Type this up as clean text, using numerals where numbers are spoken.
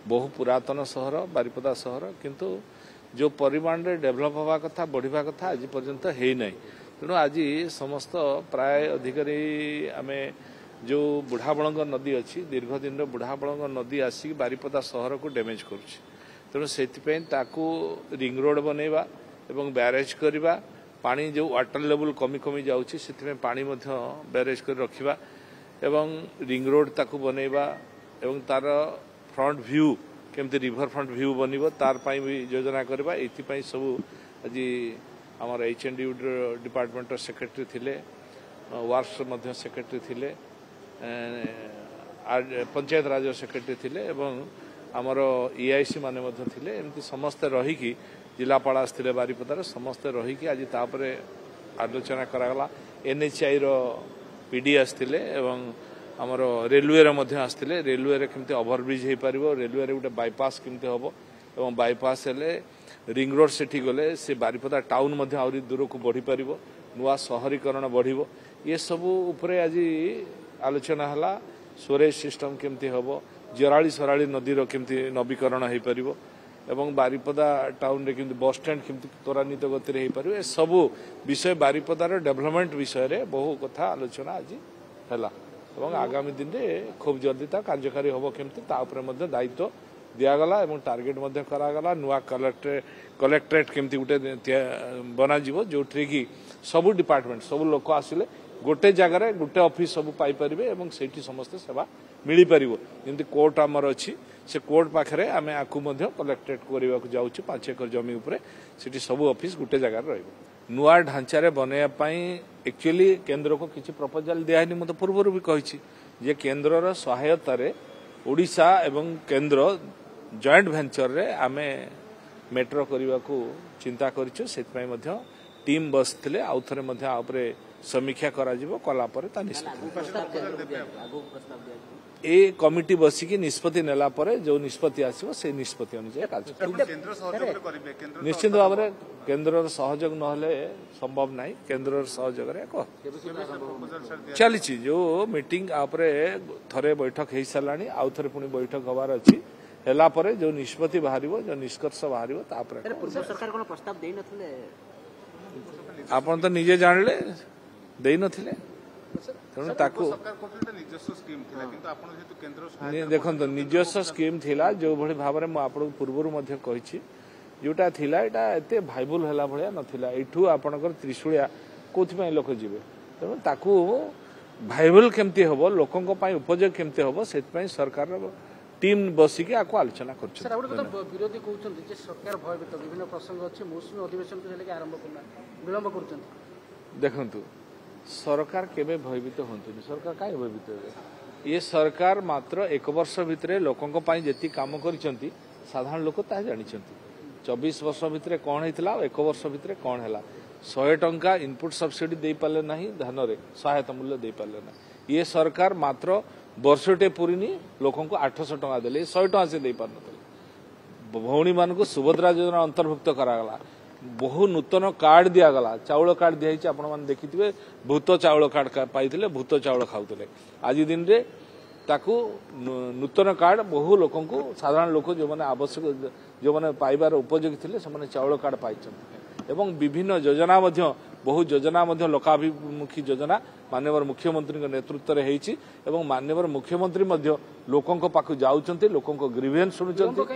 बहु पुरातन सहर बारिपदा सहर किंतु जो परिमाण रे डेभलप हवा कथा बढ़िया कथा आज पर्यंत है नहीं। तेणु आज समस्त प्राय अधिकारी आम जो बुढ़ाबलंग नदी अच्छी दीर्घ दिन बुढ़ाबलंग नदी आसिक बारिपदा सहर को डैमेज करुच्ची। तेणु से रिंग रोड बनइबा एवं ब्यारेज करवा पानी जो वाटर लेवल कमी कमी जाउछि से पानी ब्यारेज कर रखिबा एवं रिंग रोड ताकू बनइबा एवं तार फ्रंट व्यू केमती रिवर फ्रंट व्यू बनइबो तार पई भी योजना करबा। एथि पई सब आज आमर एच&डी डिपार्टमेंट सेक्रेटरी थिले वार्स मध्य सेक्रेटरी थिले पंचायत राज सेक्रेटरी थिले एवं आमर EIC माने मध्य थिले एमती समस्त रहीकि जिलापाल आसते बारिपदार समस्ते रहीकि आज तापरे आलोचना करागला। NHI रो PD आसते एवं आमर रेलवे आसते रेलवे केमती ओभरब्रिज हो पार रेलवे गोटे बाईपास केमती हम एवं बाईपास हेले रिंग रोड सेठी गले से बारिपदा टाउन आहरी दूर को बढ़ी पार नुआ सहरीकरण बढ़िबो। ये सब उपरे आज आलोचना हला। स्टोरेज सिस्टम केमती हम जराली सराली नदीर केमती नवीकरण हो पार एवं बारिपदा टाउन रे केमती बस स्टैंड केमती त्वरान्वित गति हो पार ए सबू विषय बारिपदार डेवलपमेंट विषय रे बहु कथा आलोचना आज है और आगामी दिन में खूब जल्दी ता कार्यकारी हम केमती दायित्व दिगला और टार्गेट करागला। नुआ कलेक्टरेट केमती गोटे बना जो कि सबू डिपार्टमेंट सबू लोक आसिले गोटे जगार गोटे ऑफिस सब पाइपर और से समस्त सेवा मिल पार जमी कोर्ट आमर अच्छी से कोर्ट पाखे आम आपको कलेक्टरेट करने को जाऊँ 5 एकर जमी उपरे से सब ऑफिस गोटे जगार रहिबो। नुआ ढांचारे बनवाई एक्चुअली केंद्र को किसी प्रपोजाल दिहनी मत पूर्व भी कही जे केंद्र सहायतार ओडिशा एवं केंद्र जॉइंट वेंचर रे आमे मेट्रो करने को चिंता करिछु। सेतपई मध्य टीम बसथिले आउ थरे मध्य आपरे समीक्षा करा जिवो कला परे ता ए कमिटी बसिकी निष्पत्ति नेला परे जो निष्पत्ति आसीबो से निष्पत्ति अनुसार कार्य निश्चित भाव में केंद्र सहयोग नहले संभव नहीं। केंद्र सहयोग चली जो मीटिंग आपरे थरे बैठक हो साराणी आउ थरे पुणी बैठक हबार अच्छी हेला परे जो निष्पत्ति बाहरिबो जो निष्कर्ष बाहरिबो तापरे पूर्व सरकार कोन प्रस्ताव देई नथिले आपन तो निजे जानले देई नथिले। तेणु ताकू देखो निजस्व स्कीम थिला जो भली भाव में मुझे पूर्व कही जोटा थिला एटा एते भाइबल हैला भलिया नथिला। एठू आपनकर त्रिशूलिया कोथि लोक जीवे तेणु ताकू भाइबल केमती हम लोकों उपयोग केमती हम से सरकार टीम बसिकी आपको आलोचना कर विरोधी कहते सरकार भयभीत विभिन्न प्रसंग अच्छे मौसुमी अधिवेशन को आरंभ विलंब कर देखु सरकार केबे भयभीत होंतुनी सरकार काहे भयभीत हे ये सरकार मात्र 1 वर्ष भितर लोकों जी काम करिसेंती साधारण लोक ता जानिसेंती 24 वर्ष भितर कौन होता 1 वर्ष भितर कौन है 100 टंका इनपुट सब्सिडी दे पारे ना धान रे सहायता मूल्य दे पारे ना। ये सरकार मात्र वर्षटे पूरीनी लोकों को 800 टंका देले 100 टंका से दे पार नथिले। भौणी मान को सुभद्रा योजना अंतर्भुक्त करागला बहु नूतन कार्ड दिगला चाउल कार्ड दिखाई आपण मैंने देखिथे भूत चाउल कार्ड पाइले भूत चाउल खाऊले आज दिन रे ताकू नूतन कार्ड बहु लोकों को साधारण लोक जो मैंने आवश्यक जो मैंने पाइबार उपयोगी थे से चाउल कार्ड पाई एवं विभिन्न योजना बहु योजना लोकाभिमुखी योजना माननीय मुख्यमंत्री नेतृत्व में होती माननीय मुख्यमंत्री लोकों पाखु जाऊँच लोकों ग्रीवेंस शुणुंट